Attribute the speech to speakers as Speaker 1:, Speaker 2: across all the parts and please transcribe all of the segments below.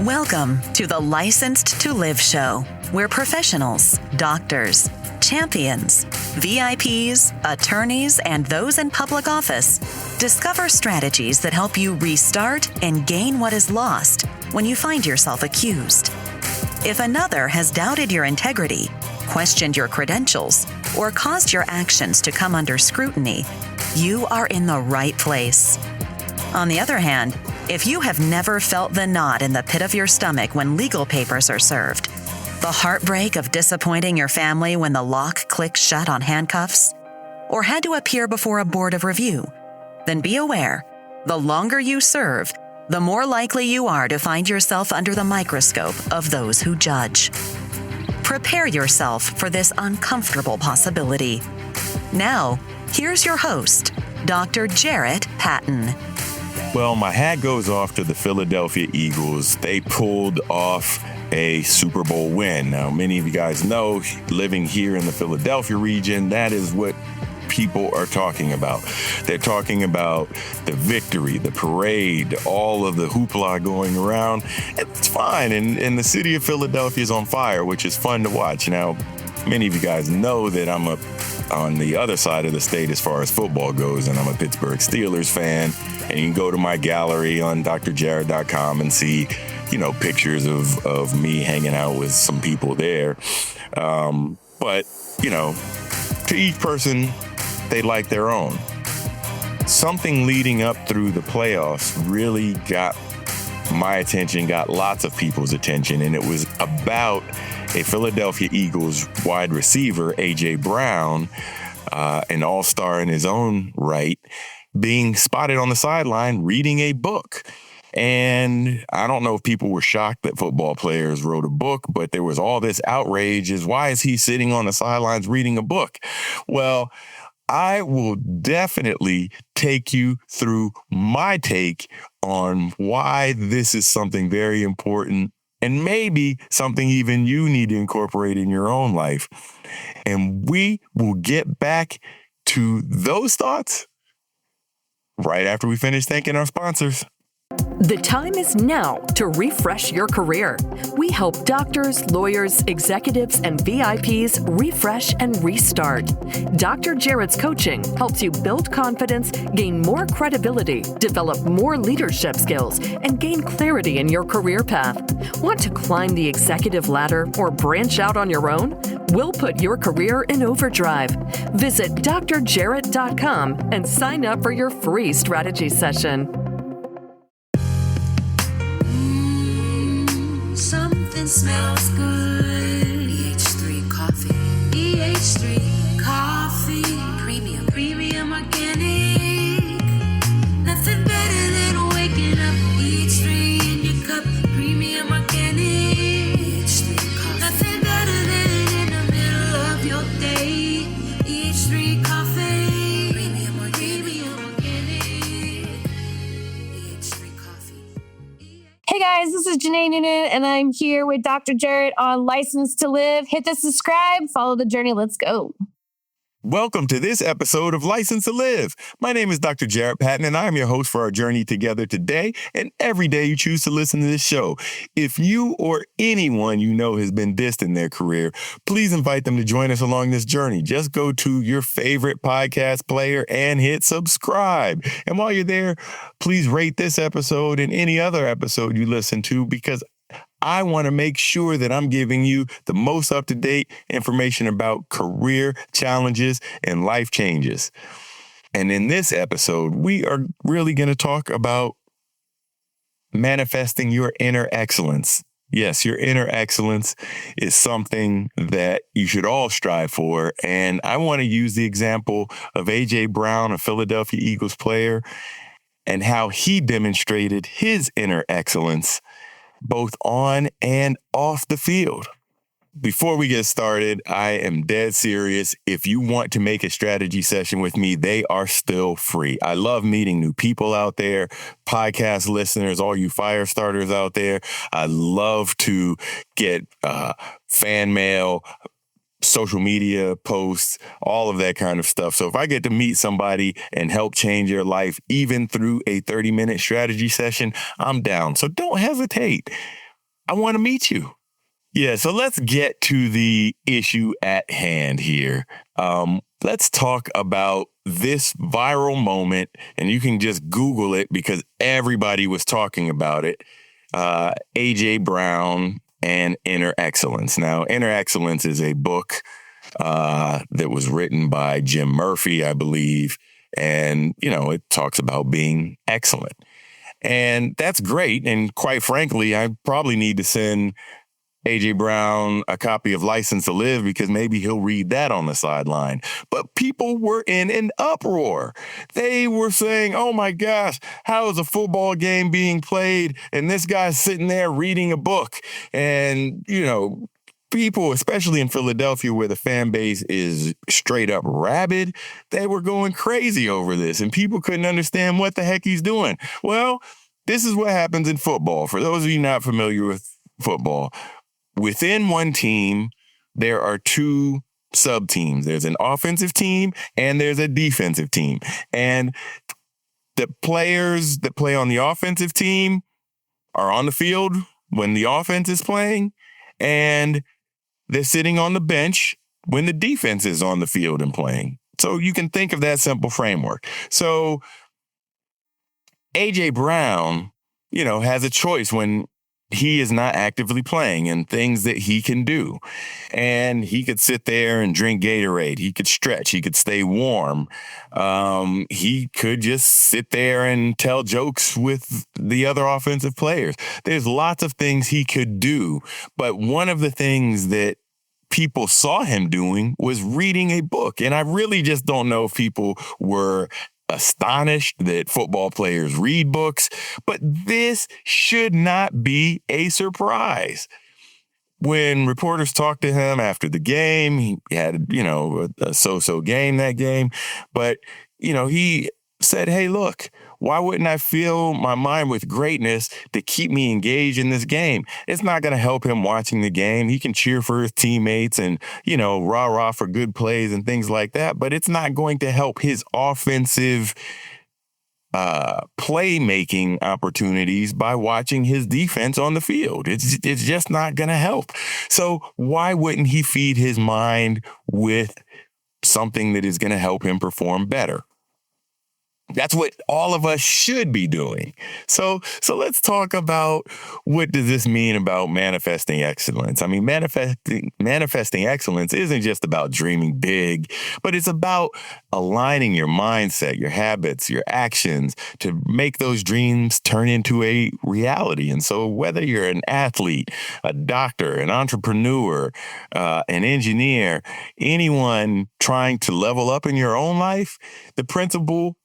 Speaker 1: Welcome to the Licensed to Live show, where professionals, doctors, champions, VIPs, attorneys, and those in public office discover strategies that help you restart and gain what is lost when you find yourself accused. If another has doubted your integrity, questioned your credentials, or caused your actions to come under scrutiny, you are in the right place. On the other hand, if you have never felt the knot in the pit of your stomach when legal papers are served, the heartbreak of disappointing your family when the lock clicks shut on handcuffs, or had to appear before a board of review, then be aware, the longer you serve, the more likely you are to find yourself under the microscope of those who judge. Prepare yourself for this uncomfortable possibility. Now, here's your host, Dr. Jarrett Patton.
Speaker 2: Well, my hat goes off to the Philadelphia Eagles. They pulled off a Super Bowl win. Now, many of you guys know, living here in the Philadelphia region, that is what people are talking about. They're talking about the victory, the parade, all of the hoopla going around. It's fine. And the city of Philadelphia is on fire, which is fun to watch. Now, many of you guys know that I'm on the other side of the state as far as football goes, and I'm a Pittsburgh Steelers fan. And you can go to my gallery on drjarrett.com and see, pictures of me hanging out with some people there. But, to each person, they like their own. Something leading up through the playoffs really got my attention, got lots of people's attention, and it was about a Philadelphia Eagles wide receiver, A.J. Brown, an all-star in his own right, being spotted on the sideline reading a book. And I don't know if people were shocked that football players wrote a book, but there was all this outrage as why is he sitting on the sidelines reading a book? Well, I will definitely take you through my take on why this is something very important and maybe something even you need to incorporate in your own life. And we will get back to those thoughts right after we finish thanking our sponsors.
Speaker 3: The time is now to refresh your career. We help doctors, lawyers, executives, and VIPs refresh and restart. Dr. Jarrett's coaching helps you build confidence, gain more credibility, develop more leadership skills, and gain clarity in your career path. Want to climb the executive ladder or branch out on your own? We'll put your career in overdrive. Visit drjarrett.com and sign up for your free strategy session.
Speaker 4: Something smells good. EH3 coffee. EH3 coffee. Premium organic. Nothing better than waking up. EH3 in your cup. Premium organic. EH3 coffee. Nothing better than in the middle of your day. EH3 coffee. Premium organic. EH3 coffee.
Speaker 5: Hey guys, this is Janae Noonan, and I'm here with Dr. Jarrett on License to Live. Hit the subscribe, follow the journey. Let's go.
Speaker 2: Welcome to this episode of License to Live. My name is Dr. Jarrett Patton, and I am your host for our journey together today and every day you choose to listen to this show. If you or anyone you know has been dissed in their career, please invite them to join us along this journey. Just go to your favorite podcast player and hit subscribe. And while you're there, please rate this episode and any other episode you listen to, because I want to make sure that I'm giving you the most up-to-date information about career challenges and life changes. And in this episode, we are really going to talk about manifesting your inner excellence. Yes, your inner excellence is something that you should all strive for. And I want to use the example of A.J. Brown, a Philadelphia Eagles player, and how he demonstrated his inner excellence both on and off the field. Before we get started, I am dead serious. If you want to make a strategy session with me, they are still free. I love meeting new people out there, podcast listeners, all you fire starters out there. I love to get fan mail, social media posts, all of that kind of stuff. So if I get to meet somebody and help change your life, even through a 30-minute strategy session, I'm down. So don't hesitate. I want to meet you. Yeah, so let's get to the issue at hand here. Let's talk about this viral moment, and you can just Google it because everybody was talking about it. A.J. Brown and Inner Excellence. Now, Inner Excellence is a book that was written by Jim Murphy, I believe. And, it talks about being excellent. And that's great. And quite frankly, I probably need to send A.J. Brown a copy of License to Live because maybe he'll read that on the sideline. But people were in an uproar. They were saying, oh my gosh, how is a football game being played? And this guy's sitting there reading a book. And, people, especially in Philadelphia where the fan base is straight up rabid, they were going crazy over this. And people couldn't understand what the heck he's doing. Well, this is what happens in football. For those of you not familiar with football, within one team, there are two sub-teams. There's an offensive team and there's a defensive team. And the players that play on the offensive team are on the field when the offense is playing, and they're sitting on the bench when the defense is on the field and playing. So you can think of that simple framework. So A.J. Brown, has a choice when he is not actively playing and things that he can do. And he could sit there and drink Gatorade. He could stretch. He could stay warm. He could just sit there and tell jokes with the other offensive players. There's lots of things he could do. But one of the things that people saw him doing was reading a book. And I really just don't know if people were astonished that football players read books, but this should not be a surprise. When reporters talked to him after the game, he had, a so-so game that game, but, he said, hey, look, why wouldn't I fill my mind with greatness to keep me engaged in this game? It's not going to help him watching the game. He can cheer for his teammates and, rah-rah for good plays and things like that, but it's not going to help his offensive playmaking opportunities by watching his defense on the field. It's just not going to help. So why wouldn't he feed his mind with something that is going to help him perform better? That's what all of us should be doing. So let's talk about what does this mean about manifesting excellence. I mean, manifesting excellence isn't just about dreaming big, but it's about aligning your mindset, your habits, your actions to make those dreams turn into a reality. And so whether you're an athlete, a doctor, an entrepreneur, an engineer, anyone trying to level up in your own life, the principle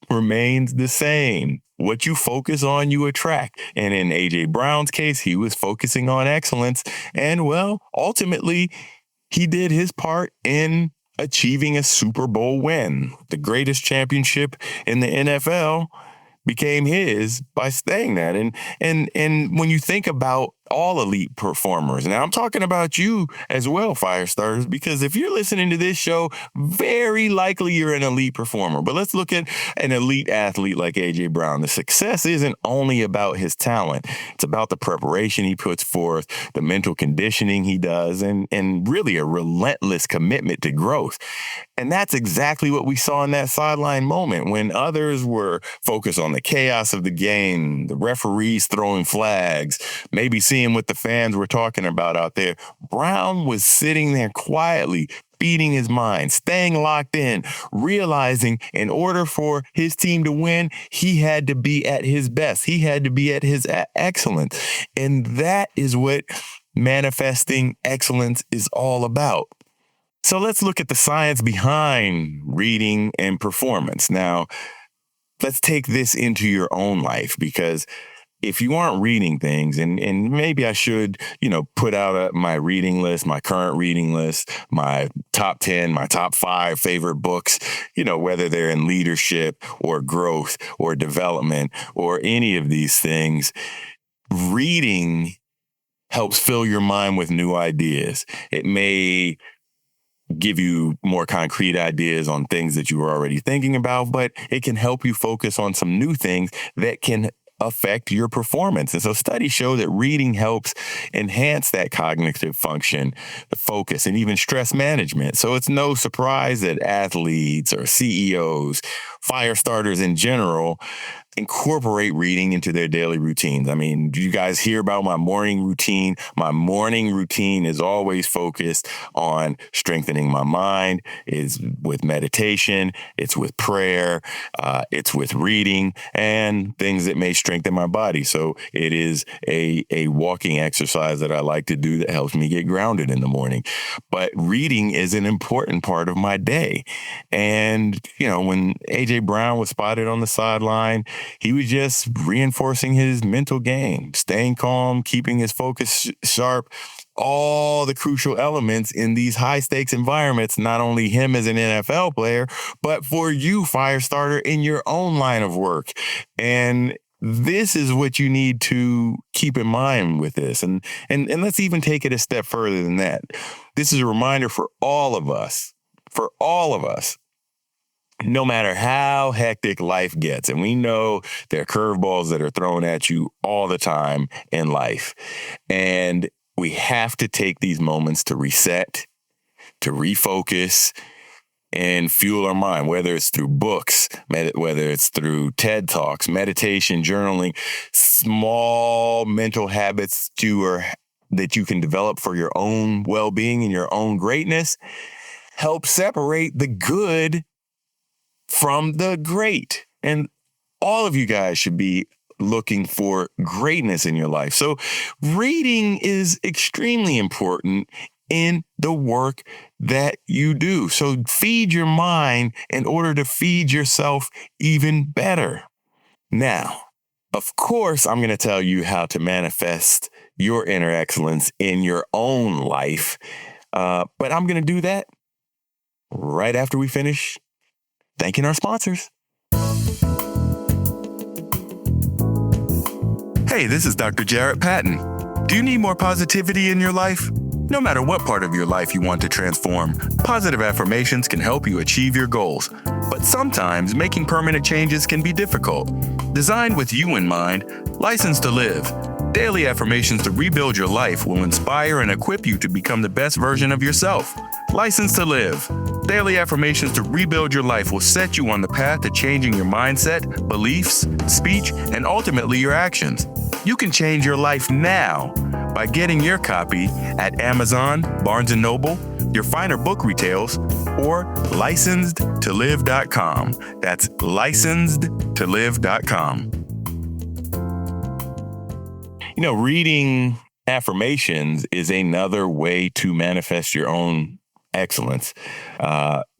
Speaker 2: remains the same. What you focus on, you attract. And in A.J. Brown's case, he was focusing on excellence. And well, ultimately, he did his part in achieving a Super Bowl win. The greatest championship in the NFL became his by staying that. And when you think about all elite performers, and I'm talking about you as well, Firestarters, because if you're listening to this show, very likely you're an elite performer. But let's look at an elite athlete like A.J. Brown. The success isn't only about his talent. It's about the preparation he puts forth, the mental conditioning he does, and really a relentless commitment to growth. And that's exactly what we saw in that sideline moment when others were focused on the chaos of the game, the referees throwing flags, maybe seeing what the fans were talking about out there. Brown was sitting there quietly, feeding his mind, staying locked in, realizing in order for his team to win, he had to be at his best. He had to be at his excellence. And that is what manifesting excellence is all about. So let's look at the science behind reading and performance. Now, let's take this into your own life, because if you aren't reading things, and maybe I should, put out my reading list, my current reading list, my top 10, my top 5 favorite books, whether they're in leadership or growth or development or any of these things. Reading helps fill your mind with new ideas. It may give you more concrete ideas on things that you were already thinking about, but it can help you focus on some new things that can affect your performance. And so studies show that reading helps enhance that cognitive function, the focus, and even stress management. So it's no surprise that athletes or CEOs, fire starters in general, incorporate reading into their daily routines. I mean, do you guys hear about my morning routine? My morning routine is always focused on strengthening my mind. It's with meditation, it's with prayer, it's with reading, and things that may strengthen my body. So it is a walking exercise that I like to do that helps me get grounded in the morning. But reading is an important part of my day. And, when A.J. Brown was spotted on the sideline, he was just reinforcing his mental game, staying calm, keeping his focus sharp, all the crucial elements in these high stakes environments, not only him as an NFL player, but for you, fire starter, in your own line of work. And this is what you need to keep in mind with this. And let's even take it a step further than that. This is a reminder for all of us, no matter how hectic life gets, and we know there are curveballs that are thrown at you all the time in life, and we have to take these moments to reset, to refocus, and fuel our mind, whether it's through books, whether it's through TED Talks, meditation, journaling, small mental habits that you can develop for your own well-being and your own greatness. Help separate the good from the great. And all of you guys should be looking for greatness in your life. So reading is extremely important in the work that you do. So feed your mind in order to feed yourself even better. Now, of course, I'm going to tell you how to manifest your inner excellence in your own life. But I'm going to do that right after we finish thanking our sponsors. Hey, this is Dr. Jarrett Patton. Do you need more positivity in your life? No matter what part of your life you want to transform, positive affirmations can help you achieve your goals. But sometimes making permanent changes can be difficult. Designed with you in mind, Licensed to Live. Daily affirmations to rebuild your life will inspire and equip you to become the best version of yourself. Licensed to Live. Daily affirmations to rebuild your life will set you on the path to changing your mindset, beliefs, speech, and ultimately your actions. You can change your life now by getting your copy at Amazon, Barnes & Noble, your finer book retails, or licensedtolive.com. That's licensedtolive.com. Reading affirmations is another way to manifest your own excellence.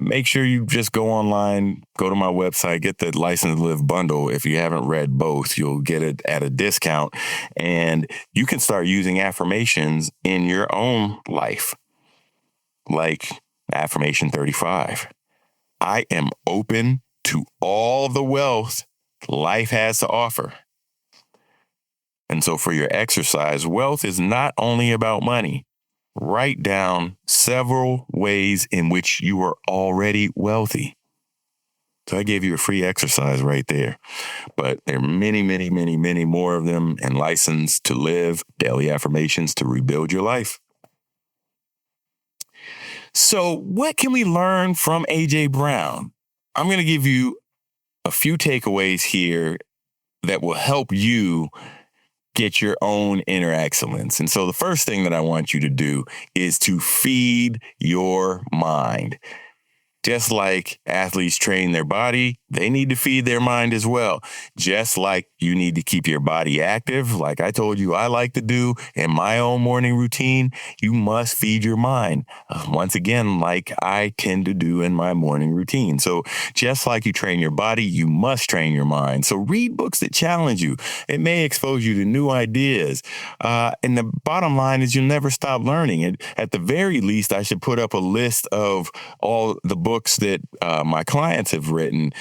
Speaker 2: Make sure you just go online, go to my website, get the License to Live bundle. If you haven't read both, you'll get it at a discount, and you can start using affirmations in your own life. Like affirmation 35. I am open to all the wealth life has to offer. And so for your exercise, wealth is not only about money. Write down several ways in which you are already wealthy. So I gave you a free exercise right there. But there are many, many, many, many more of them, and Licensed to Live, daily affirmations to rebuild your life. So what can we learn from A.J. Brown? I'm going to give you a few takeaways here that will help you get your own inner excellence. And so the first thing that I want you to do is to feed your mind. Just like athletes train their body, they need to feed their mind as well. Just like you need to keep your body active, like I told you I like to do in my own morning routine, you must feed your mind. Once again, like I tend to do in my morning routine. So just like you train your body, you must train your mind. So read books that challenge you. It may expose you to new ideas. And the bottom line is you'll never stop learning. And at the very least, I should put up a list of all the books that my clients have written,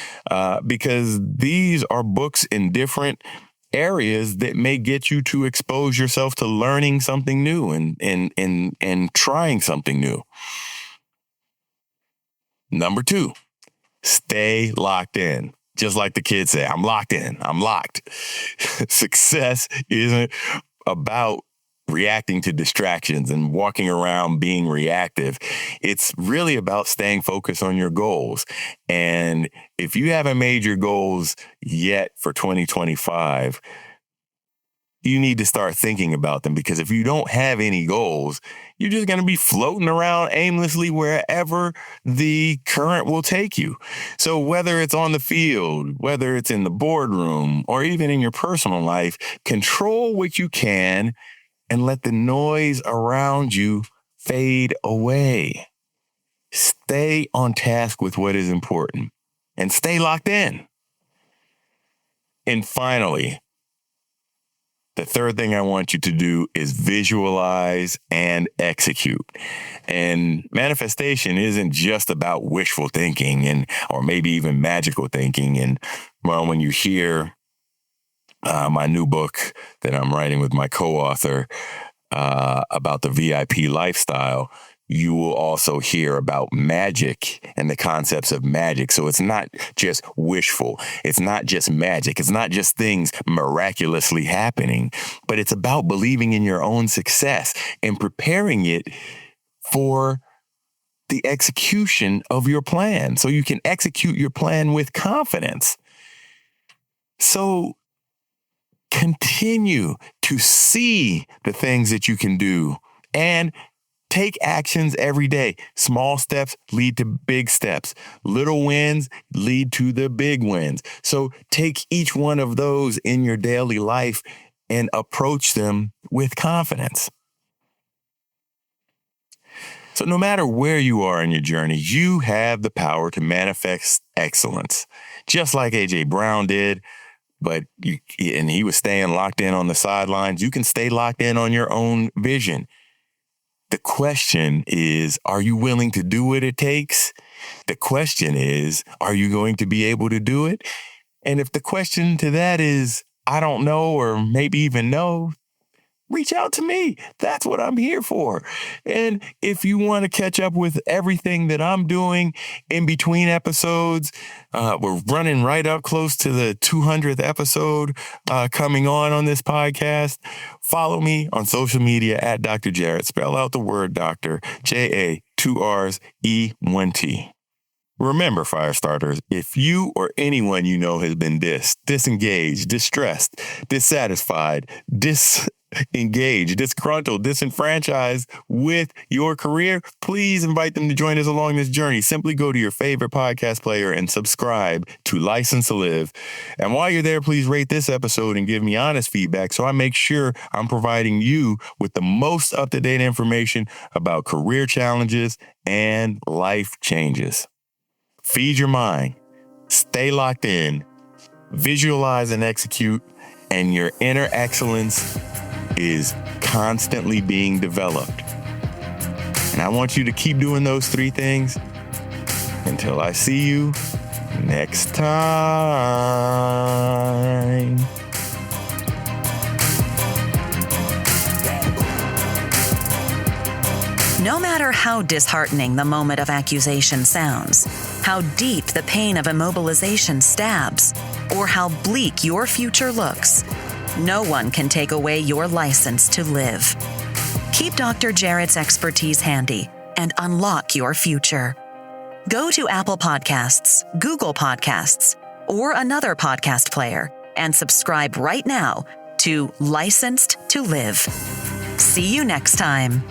Speaker 2: because these are books in different areas that may get you to expose yourself to learning something new and trying something new. Number 2, stay locked in. just like the kids say, I'm locked in. I'm locked. Success isn't about reacting to distractions and walking around being reactive. It's really about staying focused on your goals. And if you haven't made your goals yet for 2025, you need to start thinking about them, because if you don't have any goals, you're just going to be floating around aimlessly wherever the current will take you. So whether it's on the field, whether it's in the boardroom, or even in your personal life, control what you can and let the noise around you fade away. Stay on task with what is important and stay locked in. And finally, the third thing I want you to do is visualize and execute. And manifestation isn't just about wishful thinking or maybe even magical thinking. And well, when you hear my new book that I'm writing with my co-author about the VIP lifestyle, you will also hear about magic and the concepts of magic. So it's not just wishful. It's not just magic. It's not just things miraculously happening, but it's about believing in your own success and preparing it for the execution of your plan so you can execute your plan with confidence. So continue to see the things that you can do and take actions every day. Small steps lead to big steps. Little wins lead to the big wins. So take each one of those in your daily life and approach them with confidence. So no matter where you are in your journey, you have the power to manifest excellence, just like A.J. Brown did. But he was staying locked in on the sidelines. You can stay locked in on your own vision. The question is, are you willing to do what it takes? The question is, are you going to be able to do it? And if the question to that is, I don't know, or maybe even no, reach out to me. That's what I'm here for. And if you want to catch up with everything that I'm doing in between episodes, we're running right up close to the 200th episode coming on this podcast. Follow me on social media at Dr. Jarrett. Spell out the word doctor, J-A, 2 R's, E-1-T. Remember, fire starters, if you or anyone you know has been disengaged, distressed, dissatisfied, disengaged, disgruntled, disenfranchised with your career, please invite them to join us along this journey. Simply go to your favorite podcast player and subscribe to License to Live. And while you're there, please rate this episode and give me honest feedback so I make sure I'm providing you with the most up-to-date information about career challenges and life changes. Feed your mind, stay locked in, visualize and execute, and your inner excellence is constantly being developed. And I want you to keep doing those 3 things until I see you next time.
Speaker 1: No matter how disheartening the moment of accusation sounds, how deep the pain of immobilization stabs, or how bleak your future looks, no one can take away your license to live. Keep Dr. Jarrett's expertise handy and unlock your future. Go to Apple Podcasts, Google Podcasts, or another podcast player and subscribe right now to Licensed to Live. See you next time.